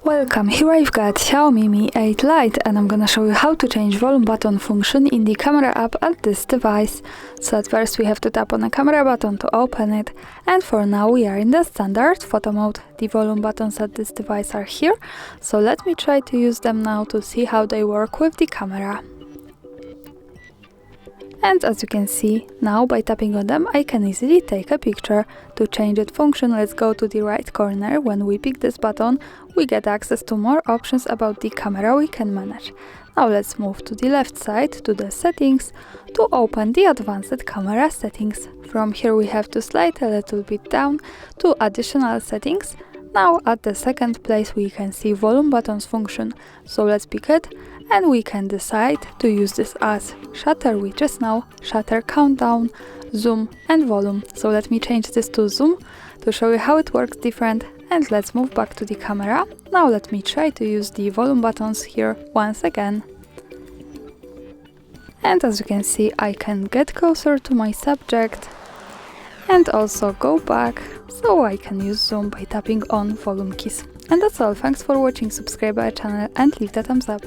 Welcome, here I've got XIAOMI Mi 8 Lite and I'm gonna show you how to change volume button function in the camera app at this device. So at first we have to tap on the camera button to open it, and for now we are in the standard photo mode. The volume buttons at this device are here, so let me try to use them now to see how they work with the camera. And as you can see, now by tapping on them I can easily take a picture. To change its function, let's go to the right corner. When we pick this button, we get access to more options about the camera we can manage. Now let's move to the left side to the settings to open the advanced camera settings. From here we have to slide a little bit down to additional settings. Now at the second place we can see volume buttons function, so let's pick it and we can decide to use this as shutter, which is now shutter countdown, zoom and volume. So let me change this to zoom to show you how it works different, and let's move back to the camera. Now let me try to use the volume buttons here once again. And as you can see, I can get closer to my subject and also go back, so I can use zoom by tapping on volume keys. And that's all, thanks for watching, subscribe our channel and leave the thumbs up.